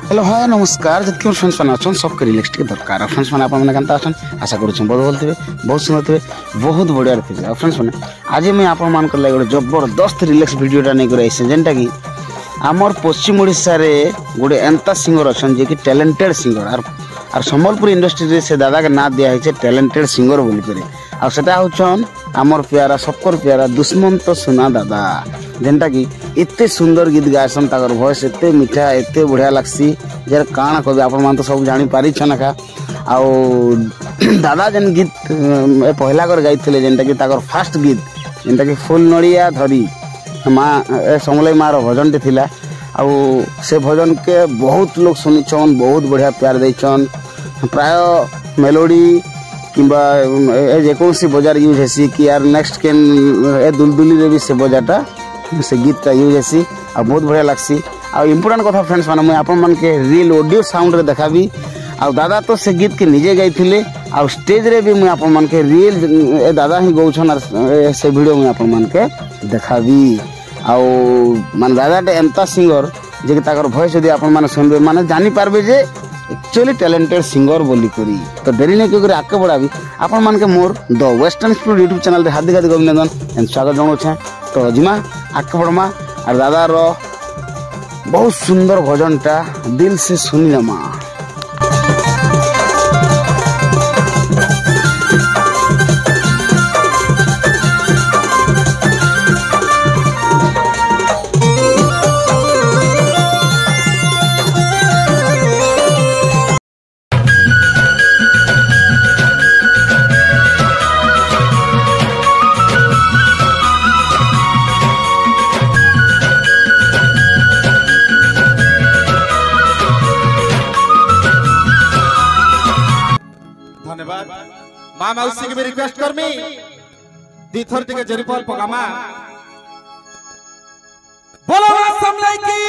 Hello hi नमस्कार जितके friends मैंने अच्छे सबके रिलैक्स के दरकार फ्रेंड्स मैंने आपने केनता अच्छन आशा करूँ बहुत भल थे बहुत सुंदर थे बहुत बढ़िया थे फ्रेंड्स मैंने आज मुझे आपण मान लगे गोटे जबरदस्त रिलैक्स वीडियोटा नहीं कर जेनटा कि आमर पश्चिम ओडिशा रे गोटे एंता सिंगर अच्छा जे कि टैलेंटेड सिंगर और सम्बलपुर इंडस्ट्री से दादा के ना दिया है टैलेंटेड सिंगर बोलिक आटा हूँ आमर प्यारा सबकर प्यारा दुष्मंत सुना दादा जेनटा कि एते सुंदर गीत गायसन ताकर वॉइस एते मीठा एते बढ़िया लगसी जर काण कभी आपण मान तो सब जानी पारी छन का आउ दादा जन गीत पहला कर गाइथिले जेनटा कि ताकर फास्ट गीत जेनटा कि फुल नड़िया धरी माँ समलाई माँ भजन टे थिला आउ से भजन के बहुत लोग सुनिछन बहुत बढ़िया प्यार देछन प्राय मेलोडी किंबा जेकोसी बजार यूज हेसी कि यार नेक्स्ट केन ए दुलदुली रे भी से बजाटा से गीतटा यूज हेसी आ बहुत बढ़िया लगसी आ इम्पोर्टेंट कथा फ्रेंड्स माने मुझे आपण मन के रियल ऑडियो साउंड रे देखाबी आ दादा तो से गीत के निजे गाइथिले आ स्टेज रे भी मुझे आपण मन के रियल दादा ही गौछन से वीडियो मुझे आपण मन के देखाबी आ मान दादा टे एंता सिंगर जे कि ताकर वॉइस यदि आपण माने सुनबे माने जानि पारबे जे एक्चुअली टैलेंटेड सिंगर बोली करी तो देरी नहीं क्यों आगे बढ़ावी आपण मान के more the western studio YouTube channel रे हार्दिक हार्दिक अभिनंदन एंड स्वागत जनाऊे तो जिमा आगे बढ़मा और दादा रो बहुत सुंदर भजनटा दिल से सुनी नमा धन्यवाद माँ मौसी के भी रिक्वेस्ट कर मी दी थोर टिके जरीपल पगामा बोलो मां समलाई की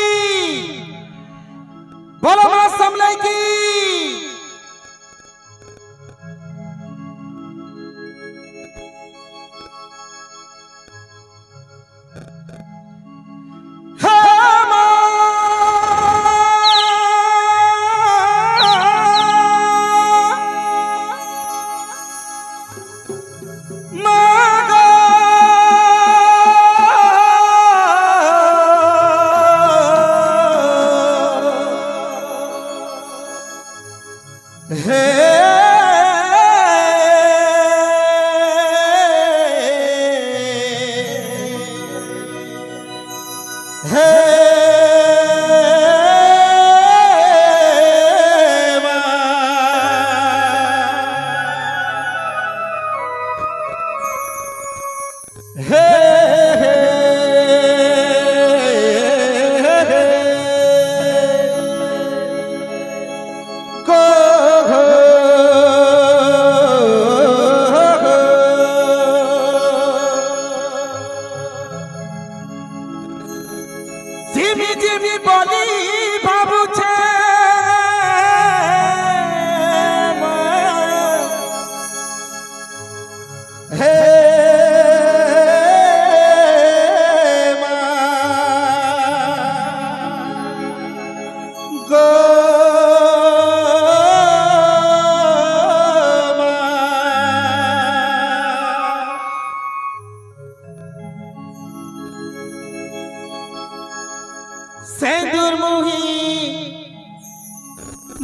सेंदूर मुही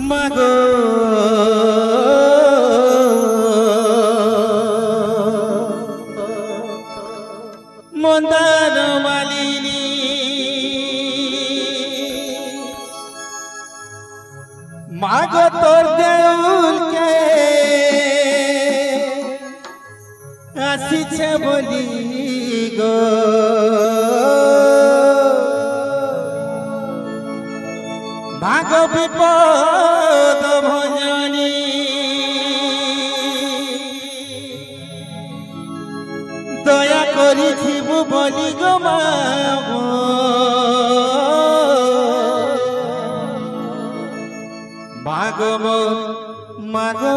मगो मंदार मालिनी मागो तोर देउल के आसी छे बोली गो भाग विपद भजनी दया करी थिबु बोली गो मागो मागो मागो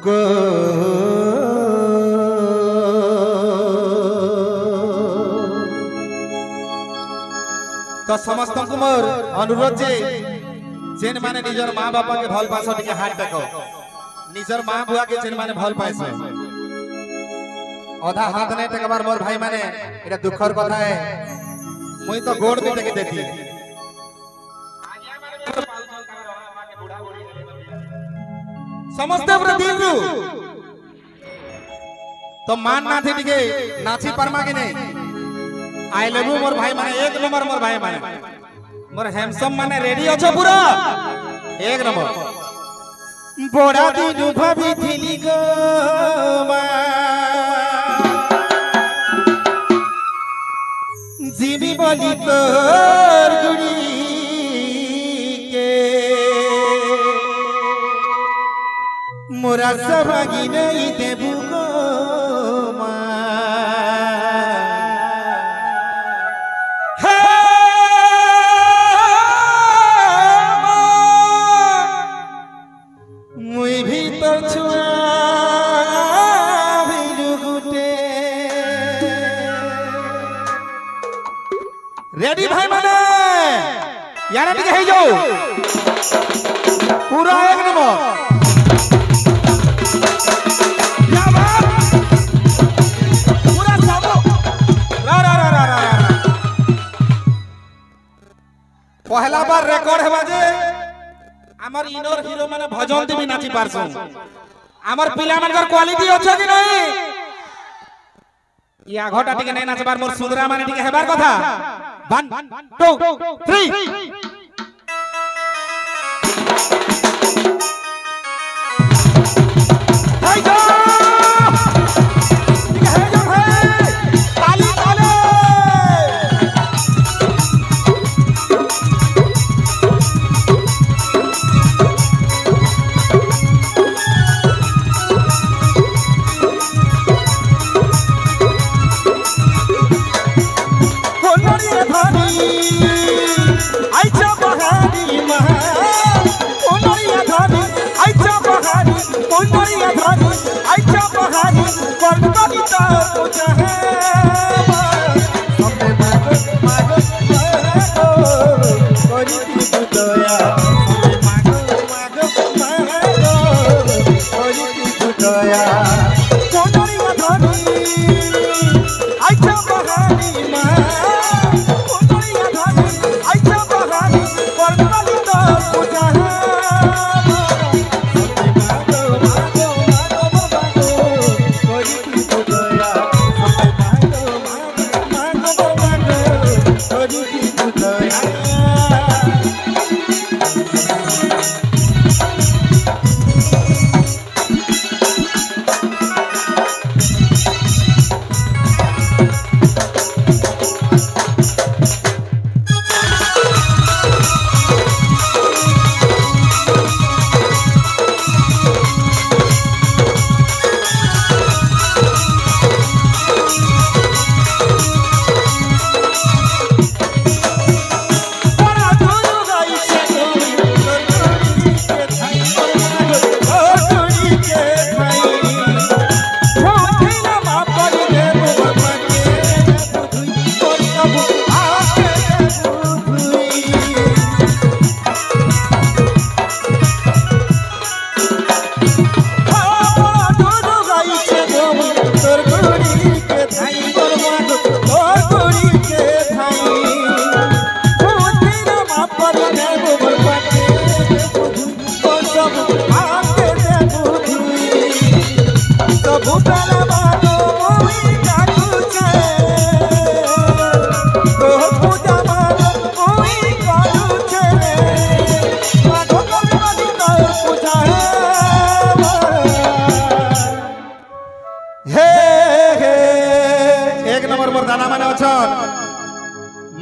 गो तो समस्त मोर अनुरोध जे जेन माने निजर माँ बापा के भल पास टिके हाथ देखो निजर माँ बुआ के जेन माने भल पाइस अधा हाथ नहीं टेकबार मोर भाई माने एटा दुखर कथा है मुई तो गोड़ भी टेके देती समस्त पूरा दिल रु तो मान ना थे टिके नाची परमा के नहीं आई लव यू मोर भाई माने एक नंबर मोर भाई माने मोर हैंडसम माने रेडी अछो पूरा एक नंबर बड़ा दिन भाभी थिली गो जीवी बोली तोर गुड़ी के मोरा सभागी नहीं देबू गो रेडी भाई माने यार टिके हे जाओ पूरा एक नंबर क्या बात पूरा सब रा रा रा रा पहला बार रिकॉर्ड हेबा जे हमर इनर हीरो माने भजन देबी नाची पारसो हमर पिला मानकर क्वालिटी अच्छा कि नहीं या घोटा टिके नहीं नाचबार मोर सुंदरा माने टिके हेबार कथा 1 2 3 हाय जा टिके हे जा भाई ताली ताली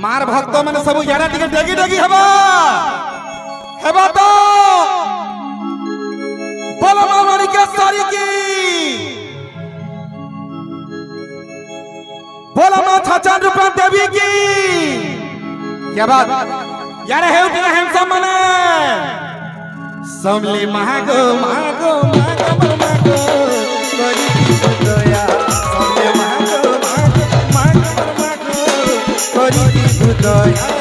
मार भक्त माने सब यारा टिके डेगी डेगी हेबा हेबा तो बोलो मामनी के सारी की बोलो मां छाछन रुपया देवी की क्या बात यार है उठना हैंडसम माने समली महागो महागो महागो महागो दया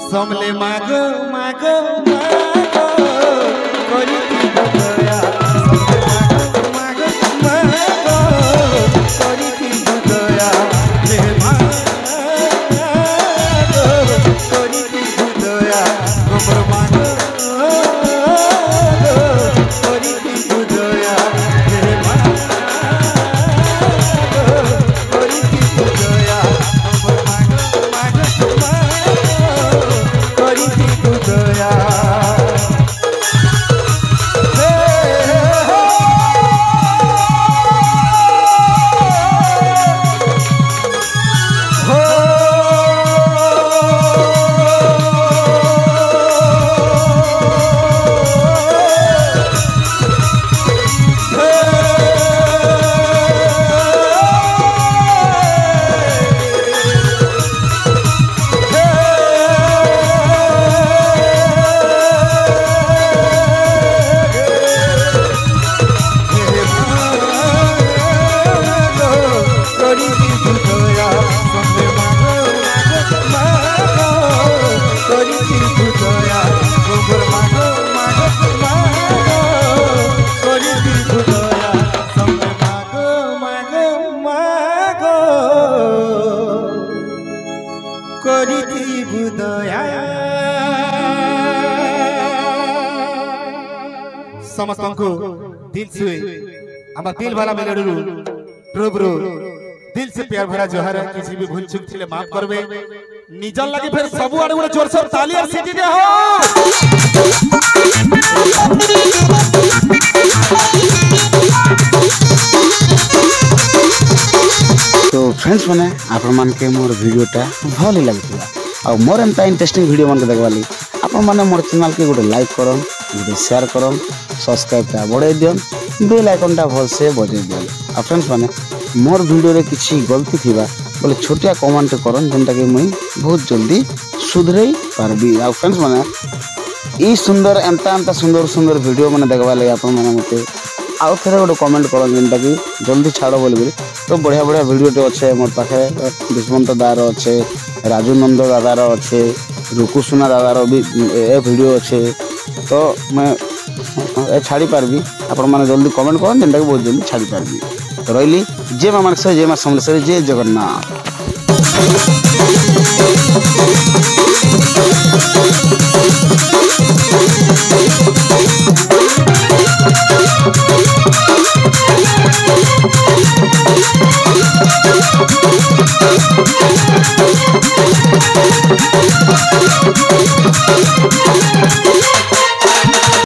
समले मागो मागो मागो करिति दया समले मागो मागो करिति दया हे मागो करिति दया गोबर मागो करिति दया हे मागो करिति दया गोबर मागो मागो करिति दया समस्त को दिल से आम दिल वाला मेलोडी प्रभु दिल से प्यार भरा जोहार किसी भी भूल चूक थिले माफ करबे निजन लगे फिर सब आड़े गोटे जोर सोर ताली और सीटी दे हो तो फ्रेंड्स मैंने आपण मान के मोर वीडियोटा भल लगता और मोर एमता इंटरेस्टिंग वीडियो मन के देखवा ली आपण माने मोर चैनल के गोटे लाइक करन गोटे शेयर करन सब्सक्राइब टा बढ़ाई दियन बेल आइकन टा भल से बजाई दियन आ फ्रेंड्स माने मोर वीडियो रे किछि गलती थिबा बोले छोटिया कमेंट करन जेंटा के मुई बहुत जल्दी सुधरई पारबी आ फ्रेंड्स माने ई सुंदर एमता सुंदर सुंदर वीडियो माने देखवा ले आपण माने मते आउ थरे गोटे कमेंट करन जेंटा की जल्दी छाड़ो बोली तो बढ़िया बढ़िया वीडियो टे अच्छे मोर पाखे दुष्मंत दादार अच्छे राजू नंद दादार अच्छे रुकुसुना दादार भी ए वीडियो अच्छे तो मैं छाड़ी पार्बी आपण मैंने जल्दी कमेंट कर जेनटा बहुत जल्दी छाड़ी पार्बी तो रही जय मां मानस जय मां समलेश्वरी जय जगन्नाथ।